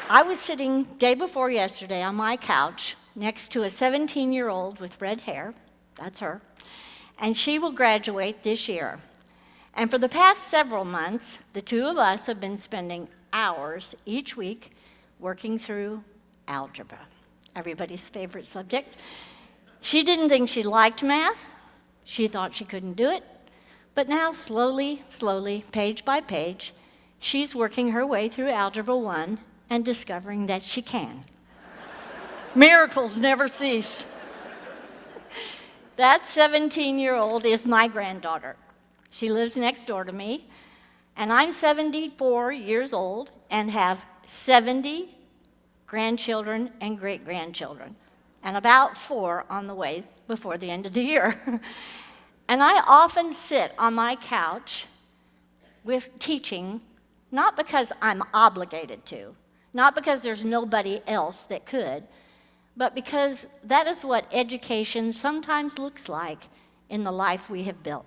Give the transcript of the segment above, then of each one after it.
I was sitting day before yesterday on my couch next to a 17-year-old with red hair. That's her. And she will graduate this year. And for the past several months, the two of us have been spending hours each week working through algebra, everybody's favorite subject. She didn't think she liked math. She thought she couldn't do it. But now, slowly, page by page, she's working her way through Algebra 1 and discovering that she can. Miracles never cease. That 17-year-old is my granddaughter. She lives next door to me, and I'm 74 years old and have 70 grandchildren and great-grandchildren, and about 4 on the way before the end of the year. And I often sit on my couch with teaching, not because I'm obligated to, not because there's nobody else that could, but because that is what education sometimes looks like in the life we have built.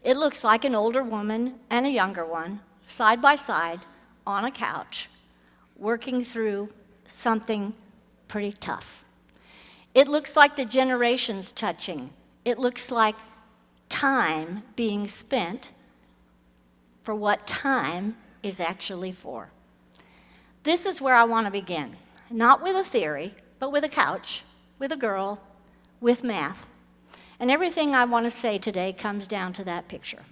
It looks like an older woman and a younger one, side by side, on a couch, working through something pretty tough. It looks like the generations touching. It looks like time being spent for what time is actually for. This is where I want to begin, not with a theory, but with a couch, with a girl, with math. And everything I want to say today comes down to that picture.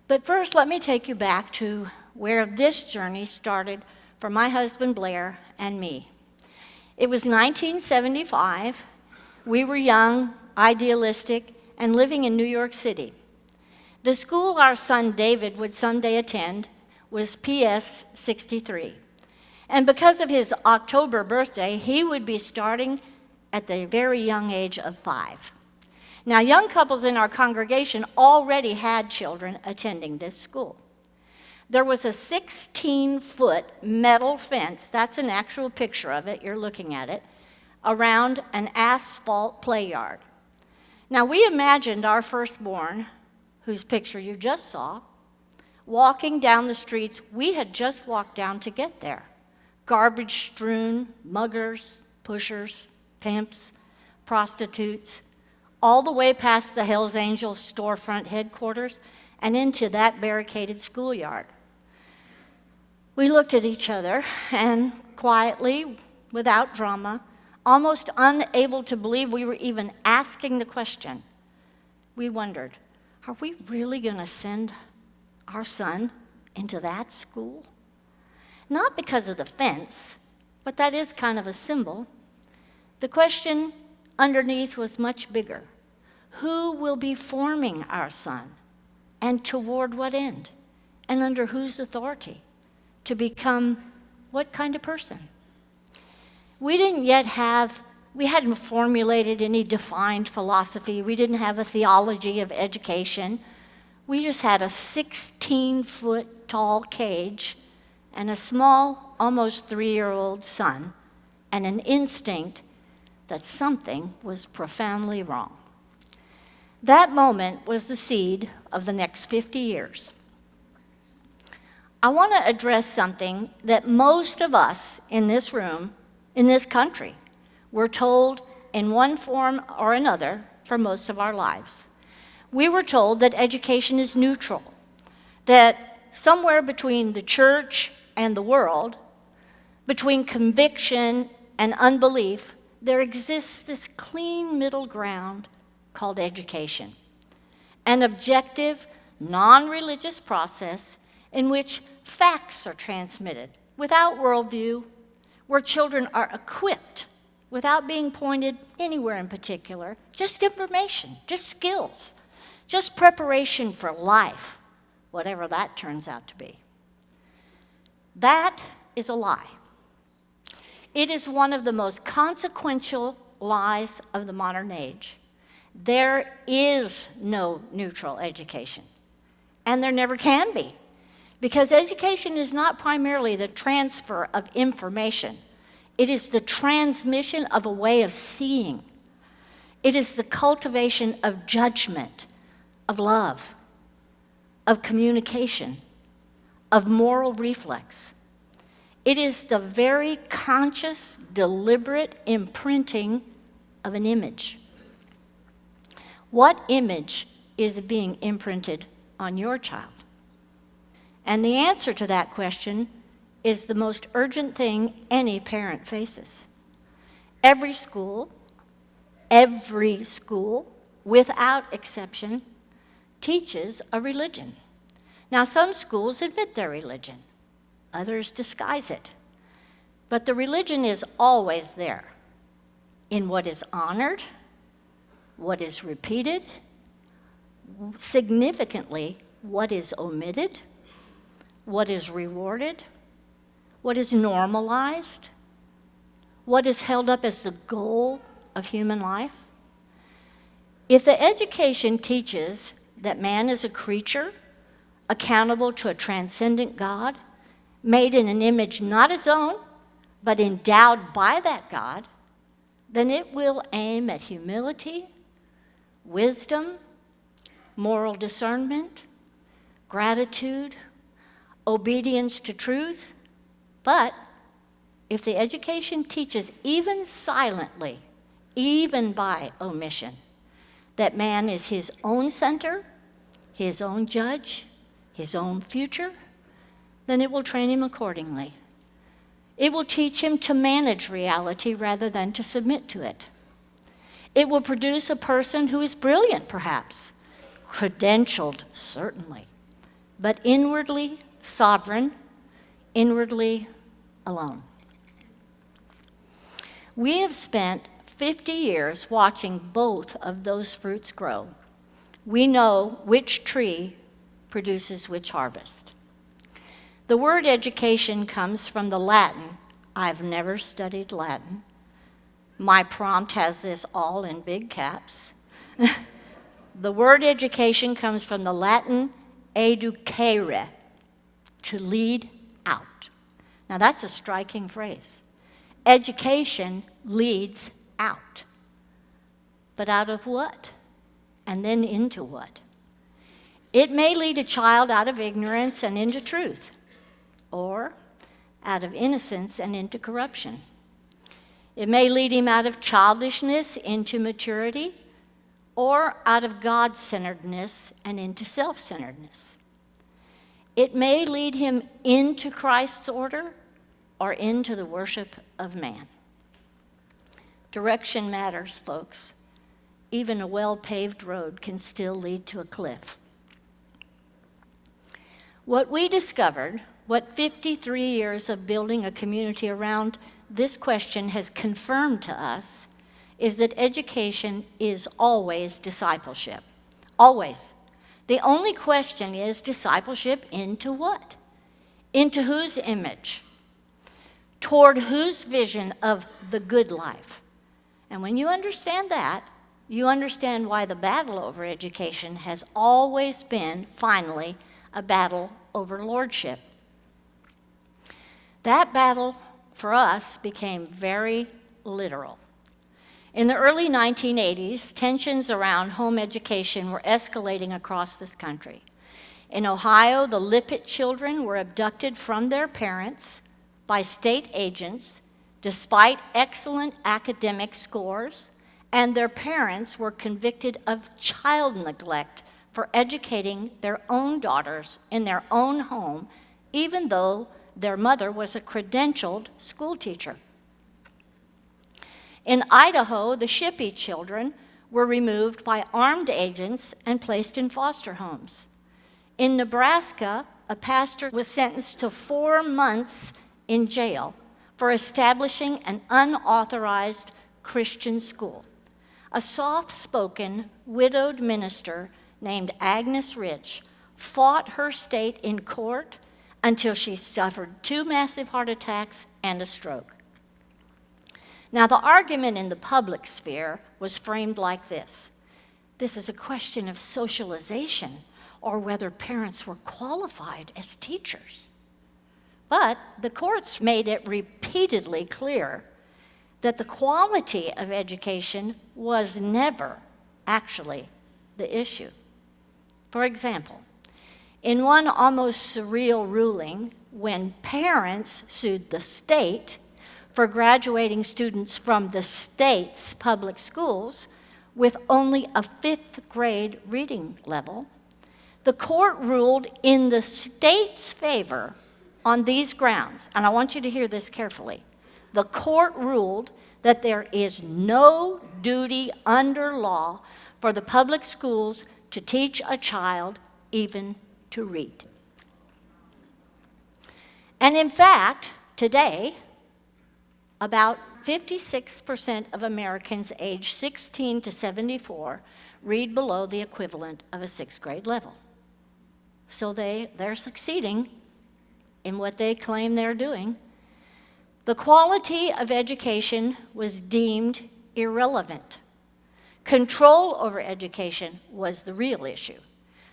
But first, let me take you back to where this journey started for my husband Blair and me. It was 1975. We were young, idealistic, and living in New York City. The school our son David would someday attend was PS 63. And because of his October birthday, he would be starting at the very young age of 5. Now, young couples in our congregation already had children attending this school. There was a 16-foot metal fence, that's an actual picture of it, you're looking at it, around an asphalt play yard. Now, we imagined our firstborn, whose picture you just saw, walking down the streets we had just walked down to get there. Garbage strewn, muggers, pushers, pimps, prostitutes, all the way past the Hells Angels storefront headquarters and into that barricaded schoolyard. We looked at each other and quietly, without drama, almost unable to believe we were even asking the question, we wondered, are we really going to send our son into that school? Not because of the fence, but that is kind of a symbol. The question underneath was much bigger. Who will be forming our son? And toward what end? And under whose authority? To become what kind of person? We hadn't formulated any defined philosophy. We didn't have a theology of education. We just had a 16-foot tall cage and a small, almost 3-year-old son, and an instinct that something was profoundly wrong. That moment was the seed of the next 50 years. I want to address something that most of us in this room, in this country, were told in one form or another for most of our lives. We were told that education is neutral, that somewhere between the church and the world, between conviction and unbelief, there exists this clean middle ground called education, an objective, non-religious process in which facts are transmitted without worldview, where children are equipped without being pointed anywhere in particular, just information, just skills, just preparation for life, whatever that turns out to be. That is a lie. It is one of the most consequential lies of the modern age. There is no neutral education, and there never can be, because education is not primarily the transfer of information. It is the transmission of a way of seeing. It is the cultivation of judgment, of love, of communication, of moral reflex. It is the very conscious, deliberate imprinting of an image. What image is being imprinted on your child? And the answer to that question is the most urgent thing any parent faces. Every school, without exception, teaches a religion. Now, some schools admit their religion. Others disguise it. But the religion is always there in what is honored, what is repeated, significantly, what is omitted, what is rewarded, what is normalized, what is held up as the goal of human life. If the education teaches that man is a creature accountable to a transcendent God, made in an image not his own, but endowed by that God, then it will aim at humility, wisdom, moral discernment, gratitude, obedience to truth. But if the education teaches even silently, even by omission, that man is his own center, his own judge, his own future, then it will train him accordingly. It will teach him to manage reality rather than to submit to it. It will produce a person who is brilliant, perhaps, credentialed, certainly, but inwardly sovereign, inwardly alone. We have spent 50 years watching both of those fruits grow. We know which tree produces which harvest. The word education comes from the Latin. I've never studied Latin. My prompt has this all in big caps. The word education comes from the Latin educere, to lead out. Now that's a striking phrase. Education leads out. But out of what? And then into what? It may lead a child out of ignorance and into truth, or out of innocence and into corruption. It may lead him out of childishness into maturity, or out of God-centeredness and into self-centeredness. It may lead him into Christ's order or into the worship of man. Direction matters, folks. Even a well-paved road can still lead to a cliff. What we discovered, what 53 years of building a community around this question has confirmed to us, is that education is always discipleship. Always. The only question is discipleship into what? Into whose image? Toward whose vision of the good life? And when you understand that, you understand why the battle over education has always been, finally, a battle over lordship. That battle, for us, became very literal. In the early 1980s, tensions around home education were escalating across this country. In Ohio, the Lippet children were abducted from their parents by state agents despite excellent academic scores, and their parents were convicted of child neglect for educating their own daughters in their own home, even though their mother was a credentialed school teacher. In Idaho, the Shippey children were removed by armed agents and placed in foster homes. In Nebraska, a pastor was sentenced to 4 months in jail for establishing an unauthorized Christian school. A soft-spoken, widowed minister named Agnes Rich fought her state in court until she suffered 2 massive heart attacks and a stroke. Now, the argument in the public sphere was framed like this. This is a question of socialization or whether parents were qualified as teachers. But the courts made it repeatedly clear that the quality of education was never actually the issue. For example, in one almost surreal ruling, when parents sued the state for graduating students from the state's public schools with only a 5th grade reading level. The court ruled in the state's favor on these grounds, and I want you to hear this carefully. The court ruled that there is no duty under law for the public schools to teach a child even to read. And in fact, today, about 56% of Americans aged 16 to 74 read below the equivalent of a 6th grade level. So they're succeeding in what they claim they're doing. The quality of education was deemed irrelevant. Control over education was the real issue.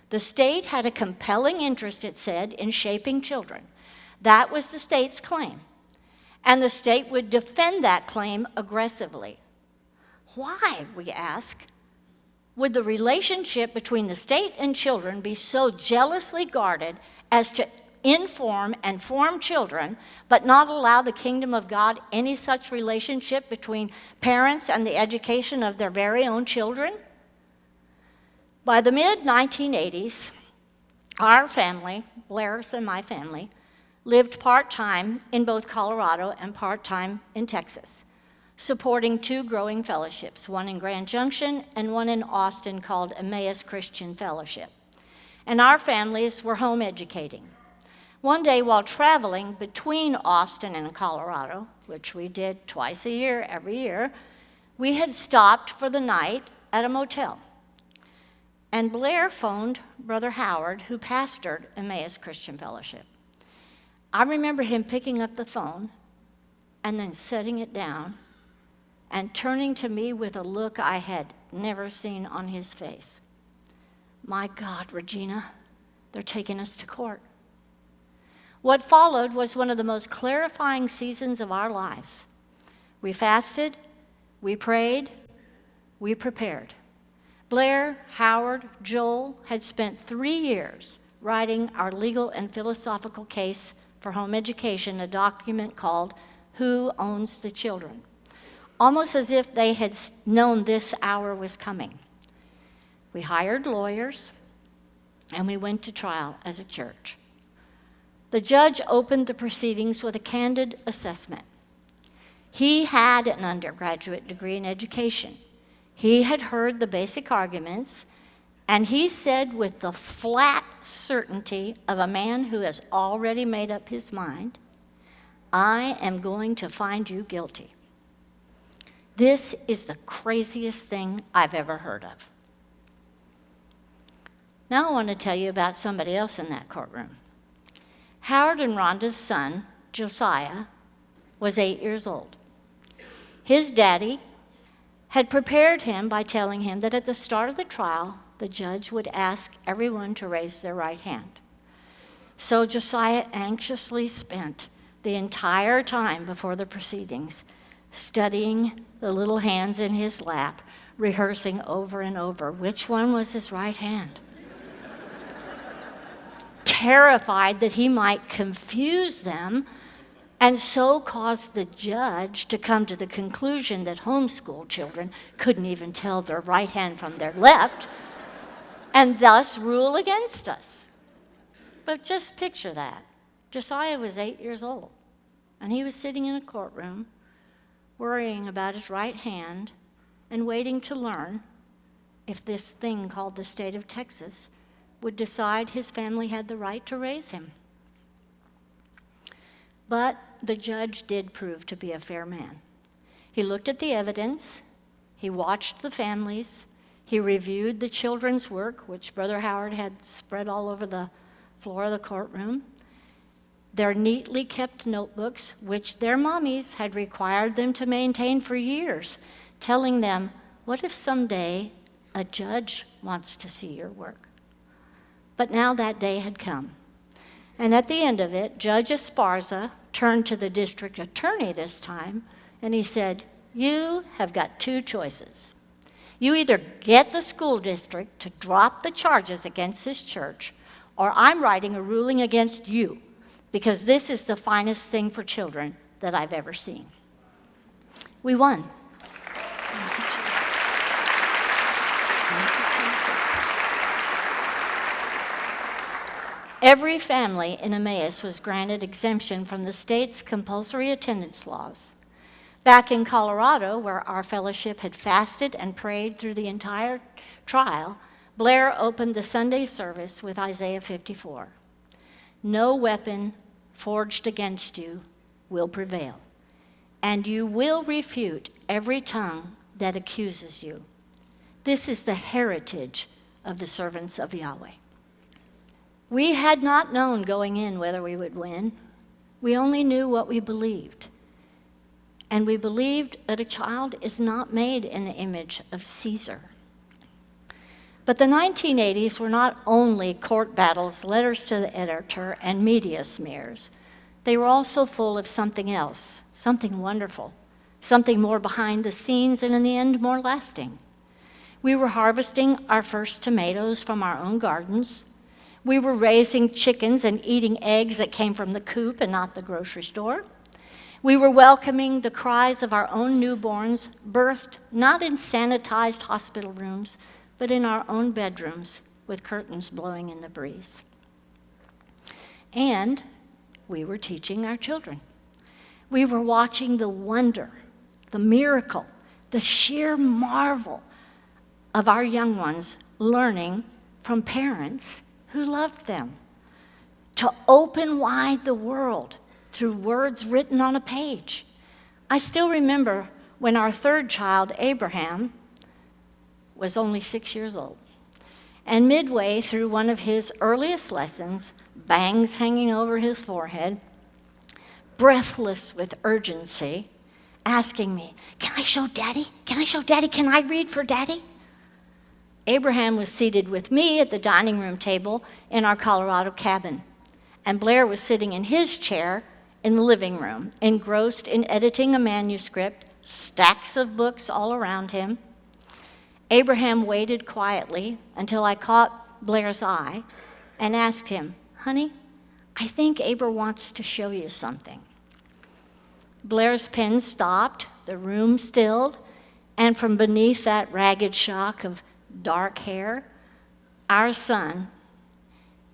The state had a compelling interest, it said, in shaping children. That was the state's claim. And the state would defend that claim aggressively. Why, we ask, would the relationship between the state and children be so jealously guarded as to inform and form children, but not allow the kingdom of God any such relationship between parents and the education of their very own children? By the mid-1980s, our family, Blair's and my family, lived part-time in both Colorado and part-time in Texas, supporting 2 growing fellowships, one in Grand Junction and one in Austin called Emmaus Christian Fellowship. And our families were home educating. One day while traveling between Austin and Colorado, which we did twice a year, every year, we had stopped for the night at a motel. And Blair phoned Brother Howard, who pastored Emmaus Christian Fellowship. I remember him picking up the phone and then setting it down and turning to me with a look I had never seen on his face. My God, Regina, they're taking us to court. What followed was one of the most clarifying seasons of our lives. We fasted, we prayed, we prepared. Blair, Howard, Joel had spent 3 years writing our legal and philosophical case for home education, a document called Who Owns the Children? Almost as if they had known this hour was coming. We hired lawyers, and we went to trial as a church. The judge opened the proceedings with a candid assessment. He had an undergraduate degree in education. He had heard the basic arguments, and he said with the flat certainty of a man who has already made up his mind, I am going to find you guilty. This is the craziest thing I've ever heard of. Now I want to tell you about somebody else in that courtroom. Howard and Rhonda's son, Josiah, was 8 years old. His daddy had prepared him by telling him that at the start of the trial, the judge would ask everyone to raise their right hand. So Josiah anxiously spent the entire time before the proceedings studying the little hands in his lap, rehearsing over and over which one was his right hand. Terrified that he might confuse them and so cause the judge to come to the conclusion that homeschool children couldn't even tell their right hand from their left and thus rule against us. But just picture that. Josiah was 8 years old, and he was sitting in a courtroom worrying about his right hand and waiting to learn if this thing called the state of Texas would decide his family had the right to raise him. But the judge did prove to be a fair man. He looked at the evidence, he watched the families, he reviewed the children's work, which Brother Howard had spread all over the floor of the courtroom, their neatly kept notebooks, which their mommies had required them to maintain for years, telling them, what if someday a judge wants to see your work? But now that day had come. And at the end of it, Judge Esparza turned to the district attorney this time, and he said, you have got 2 choices. You either get the school district to drop the charges against this church, or I'm writing a ruling against you because this is the finest thing for children that I've ever seen. We won. Every family in Emmaus was granted exemption from the state's compulsory attendance laws. Back in Colorado, where our fellowship had fasted and prayed through the entire trial, Blair opened the Sunday service with Isaiah 54. No weapon forged against you will prevail, and you will refute every tongue that accuses you. This is the heritage of the servants of Yahweh. We had not known going in whether we would win. We only knew what we believed. And we believed that a child is not made in the image of Caesar. But the 1980s were not only court battles, letters to the editor, and media smears. They were also full of something else, something wonderful, something more behind the scenes and in the end more lasting. We were harvesting our first tomatoes from our own gardens. We were raising chickens and eating eggs that came from the coop and not the grocery store. We were welcoming the cries of our own newborns, birthed not in sanitized hospital rooms, but in our own bedrooms with curtains blowing in the breeze. And we were teaching our children. We were watching the wonder, the miracle, the sheer marvel of our young ones learning from parents who loved them, to open wide the world through words written on a page. I still remember when our third child, Abraham, was only 6 years old, and midway through one of his earliest lessons, bangs hanging over his forehead, breathless with urgency, asking me, "Can I show Daddy? Can I show Daddy? Can I read for Daddy?" Abraham was seated with me at the dining room table in our Colorado cabin, and Blair was sitting in his chair in the living room, engrossed in editing a manuscript, stacks of books all around him. Abraham waited quietly until I caught Blair's eye and asked him, "Honey, I think Aber wants to show you something." Blair's pen stopped, the room stilled, and from beneath that ragged shock of dark hair, our son,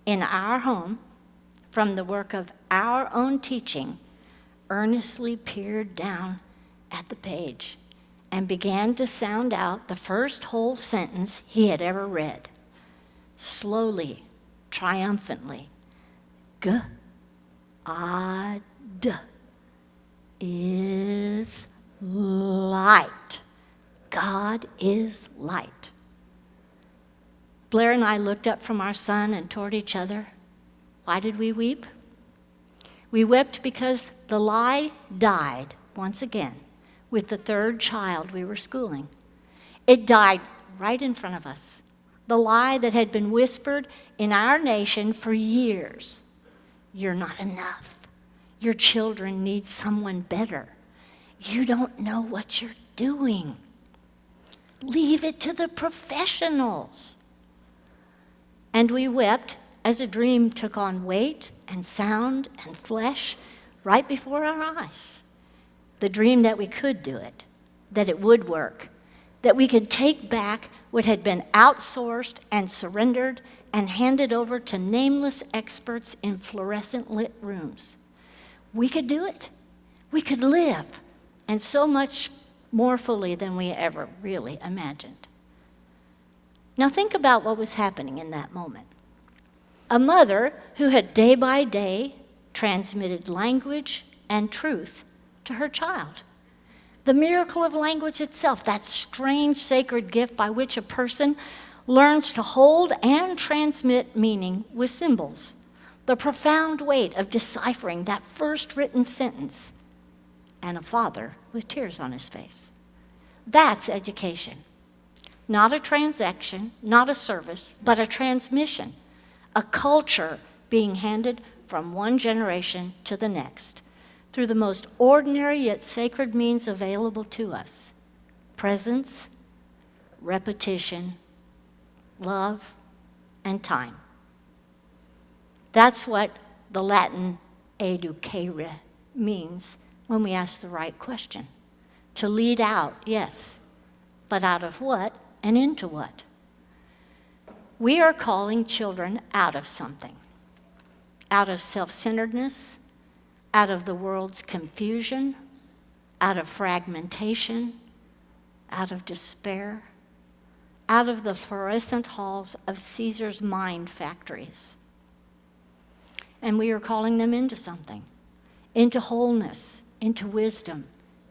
in our home, from the work of our own teaching, earnestly peered down at the page and began to sound out the first whole sentence he had ever read. Slowly, triumphantly, God is light. God is light. Blair and I looked up from our son and toward each other. Why did we weep? We wept because the lie died once again with the third child we were schooling. It died right in front of us. The lie that had been whispered in our nation for years. You're not enough. Your children need someone better. You don't know what you're doing. Leave it to the professionals. And we wept as a dream took on weight and sound and flesh right before our eyes. The dream that we could do it, that it would work, that we could take back what had been outsourced and surrendered and handed over to nameless experts in fluorescent lit rooms. We could do it. We could live, and so much more fully than we ever really imagined. Now think about what was happening in that moment. A mother who had day by day transmitted language and truth to her child. The miracle of language itself, that strange sacred gift by which a person learns to hold and transmit meaning with symbols. The profound weight of deciphering that first written sentence, and a father with tears on his face. That's education. Not a transaction, not a service, but a transmission, a culture being handed from one generation to the next through the most ordinary yet sacred means available to us: presence, repetition, love, and time. That's what the Latin educare means when we ask the right question. To lead out, yes, but out of what and into what? We are calling children out of something, out of self-centeredness, out of the world's confusion, out of fragmentation, out of despair, out of the fluorescent halls of Caesar's mind factories. And we are calling them into something, into wholeness, into wisdom,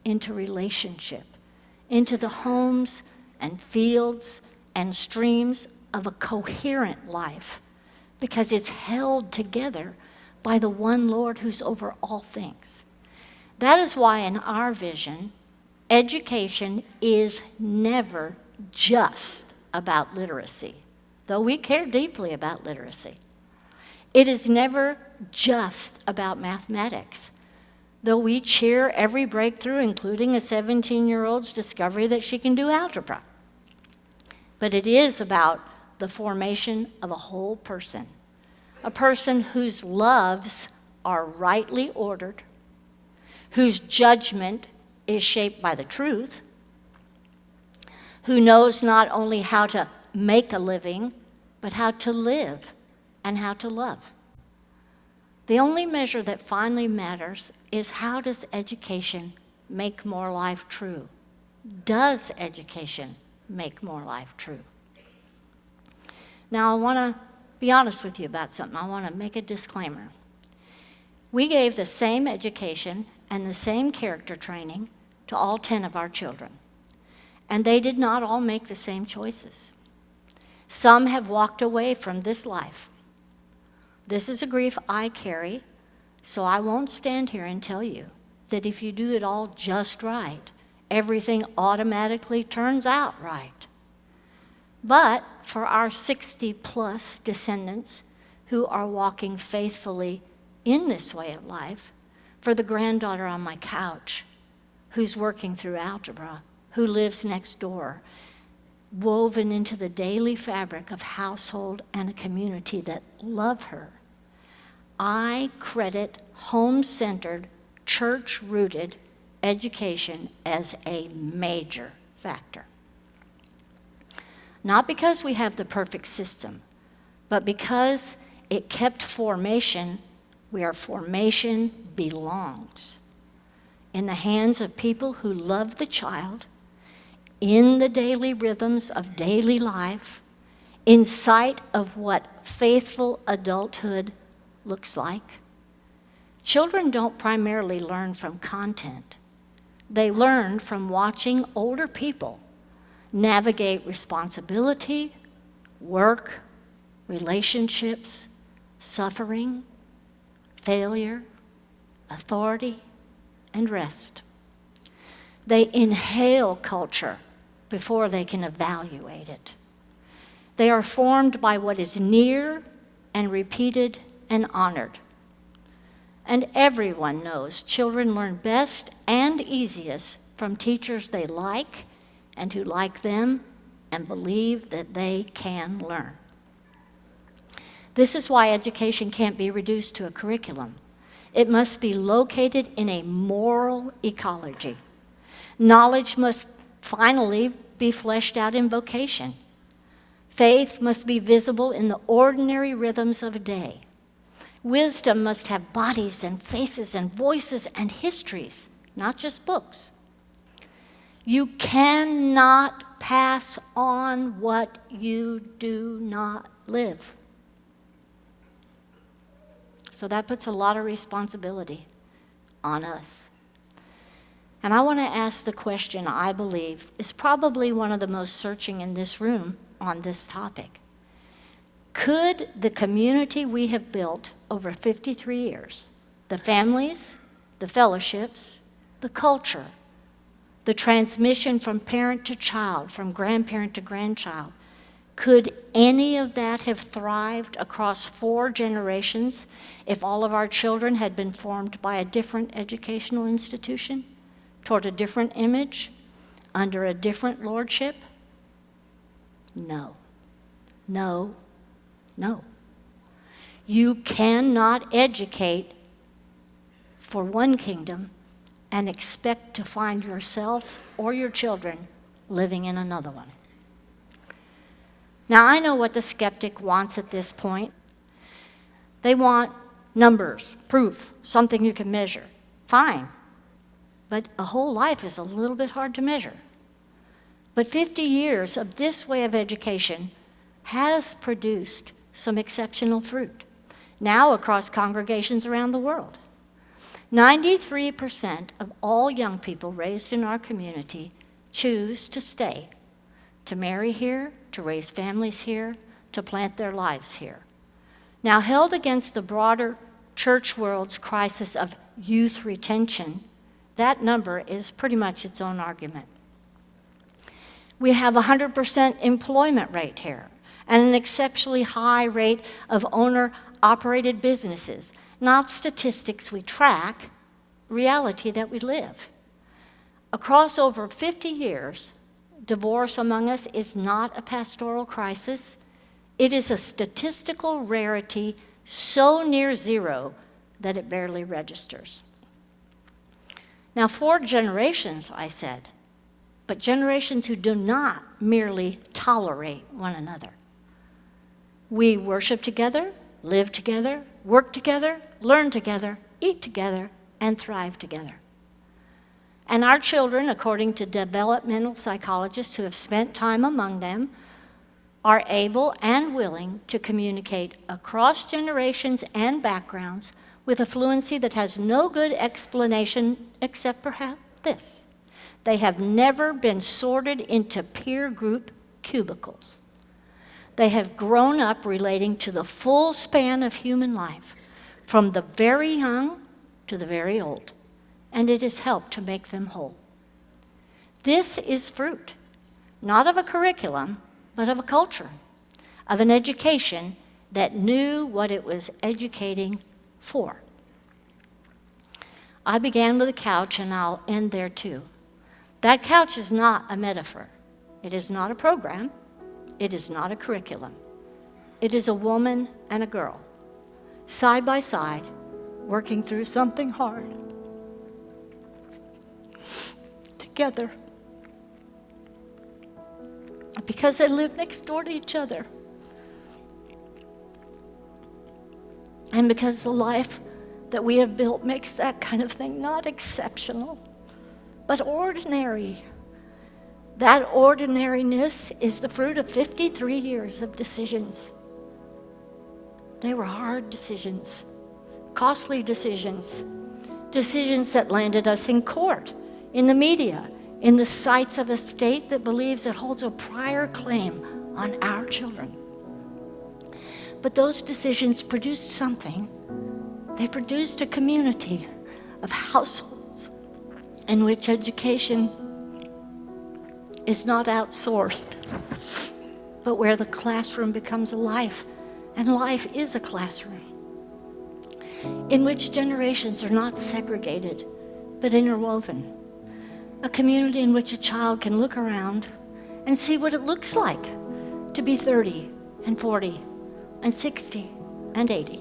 into relationship, into the homes and fields and streams of a coherent life, because it's held together by the one Lord who's over all things. That is why in our vision, education is never just about literacy, though we care deeply about literacy. It is never just about mathematics, though we cheer every breakthrough, including a 17-year-old's discovery that she can do algebra. But it is about the formation of a whole person, a person whose loves are rightly ordered, whose judgment is shaped by the truth, who knows not only how to make a living, but how to live and how to love. The only measure that finally matters is, how does education make more life true? Does education make more life true? Now, I want to be honest with you about something. I want to make a disclaimer. We gave the same education and the same character training to all 10 of our children, and they did not all make the same choices. Some have walked away from this life. This is a grief I carry, so I won't stand here and tell you that if you do it all just right, everything automatically turns out right. But for our 60-plus descendants who are walking faithfully in this way of life, for the granddaughter on my couch who's working through algebra, who lives next door, woven into the daily fabric of household and a community that love her, I credit home-centered, church-rooted education as a major factor. Not because we have the perfect system, but because it kept formation where formation belongs, in the hands of people who love the child, in the daily rhythms of daily life, in sight of what faithful adulthood looks like. Children don't primarily learn from content. They learn from watching older people navigate responsibility, work, relationships, suffering, failure, authority, and rest. They inhale culture before they can evaluate it. They are formed by what is near and repeated and honored. And everyone knows children learn best and easiest from teachers they like and who like them and believe that they can learn. This is why education can't be reduced to a curriculum. It must be located in a moral ecology. Knowledge must finally be fleshed out in vocation. Faith must be visible in the ordinary rhythms of a day. Wisdom must have bodies and faces and voices and histories, not just books. You cannot pass on what you do not live. So that puts a lot of responsibility on us. And I want to ask the question I believe is probably one of the most searching in this room on this topic. Could the community we have built over 53 years, the families, the fellowships, the culture, the transmission from parent to child, from grandparent to grandchild, could any of that have thrived across 4 generations if all of our children had been formed by a different educational institution, toward a different image, under a different lordship? No, no, no. You cannot educate for one kingdom and expect to find yourselves or your children living in another one. Now, I know what the skeptic wants at this point. They want numbers, proof, something you can measure. Fine. But a whole life is a little bit hard to measure. But 50 years of this way of education has produced some exceptional fruit, now across congregations around the world. 93% of all young people raised in our community choose to stay, to marry here, to raise families here, to plant their lives here. Now, held against the broader church world's crisis of youth retention, that number is pretty much its own argument. We have a 100% employment rate here and an exceptionally high rate of owner-operated businesses. Not statistics we track, reality that we live. Across over 50 years, divorce among us is not a pastoral crisis. It is a statistical rarity so near zero that it barely registers. Now, 4 generations, I said, but generations who do not merely tolerate one another. We worship together, live together, work together, learn together, eat together, and thrive together. And our children, according to developmental psychologists who have spent time among them, are able and willing to communicate across generations and backgrounds with a fluency that has no good explanation except perhaps this. They have never been sorted into peer group cubicles. They have grown up relating to the full span of human life, from the very young to the very old, and it has helped to make them whole. This is fruit, not of a curriculum, but of a culture, of an education that knew what it was educating for. I began with a couch, and I'll end there too. That couch is not a metaphor. It is not a program. It is not a curriculum. It is a woman and a girl, side by side, working through something hard. Together. Because they live next door to each other. And because the life that we have built makes that kind of thing not exceptional, but ordinary. That ordinariness is the fruit of 53 years of decisions. They were hard decisions, costly decisions, decisions that landed us in court, in the media, in the sights of a state that believes it holds a prior claim on our children. But those decisions produced something. They produced a community of households in which education is not outsourced, but where the classroom becomes a life, and life is a classroom, in which generations are not segregated, but interwoven. A community in which a child can look around and see what it looks like to be 30 and 40 and 60 and 80.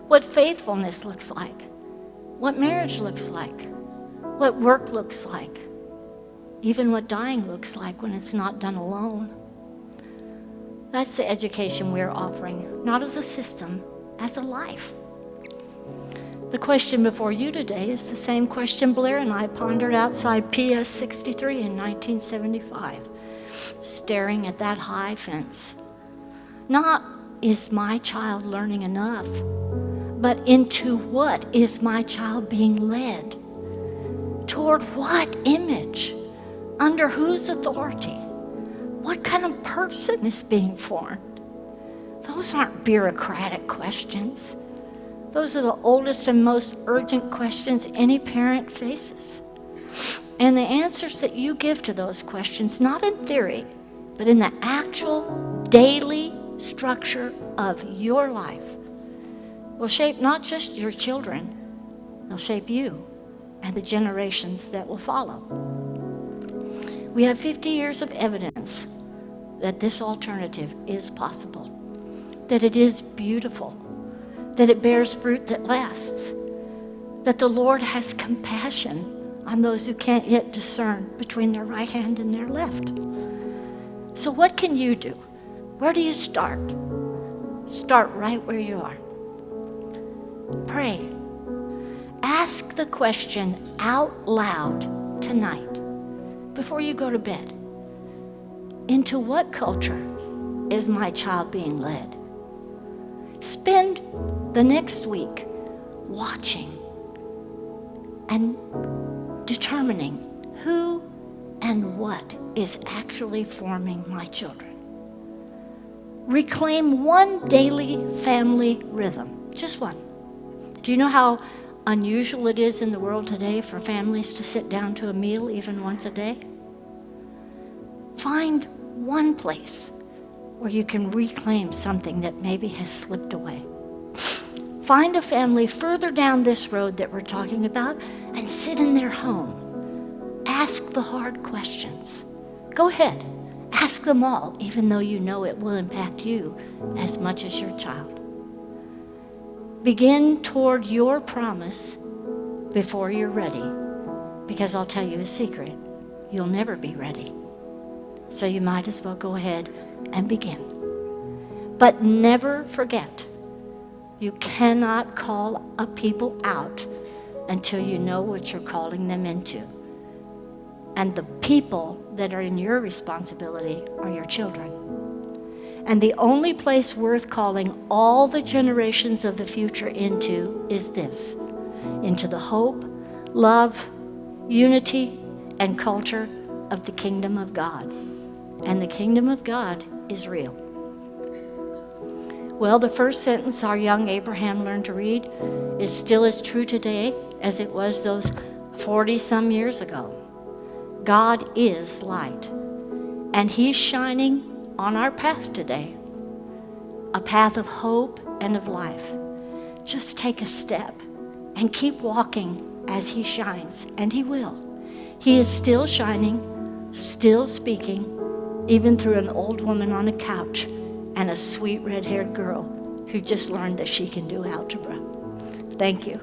What faithfulness looks like, what marriage looks like, what work looks like, even what dying looks like when it's not done alone. That's the education we're offering, not as a system, as a life. The question before you today is the same question Blair and I pondered outside PS 63 in 1975, staring at that high fence. Not, is my child learning enough, but into what is my child being led? Toward what image? Under whose authority? What kind of person is being formed? Those aren't bureaucratic questions. Those are the oldest and most urgent questions any parent faces. And the answers that you give to those questions, not in theory, but in the actual daily structure of your life, will shape not just your children, they'll shape you and the generations that will follow. We have 50 years of evidence that this alternative is possible, that it is beautiful, that it bears fruit that lasts. that the Lord has compassion on those who can't yet discern between their right hand and their left. So what can you do? Where do you start? Start right where you are. Pray. Ask the question out loud tonight before you go to bed. Into what culture is my child being led? Spend the next week watching and determining who and what is actually forming my children. Reclaim one daily family rhythm, just one. Do you know how unusual it is in the world today for families to sit down to a meal even once a day? Find one place where you can reclaim something that maybe has slipped away. Find a family further down this road that we're talking about and sit in their home. Ask the hard questions. Go ahead, ask them all, even though you know it will impact you as much as your child. Begin toward your promise before you're ready, because I'll tell you a secret, you'll never be ready. So you might as well go ahead and begin. But never forget, you cannot call a people out until you know what you're calling them into. And the people that are in your responsibility are your children. And the only place worth calling all the generations of the future into is this: into the hope, love, unity, and culture of the kingdom of God. And the kingdom of God is real. Well, the first sentence our young Abraham learned to read is still as true today as it was those 40-some years ago. God is light, and He's shining on our path today, a path of hope and of life. Just take a step and keep walking as He shines, and He will. He is still shining, still speaking, even through an old woman on a couch and a sweet red-haired girl who just learned that she can do algebra. Thank you.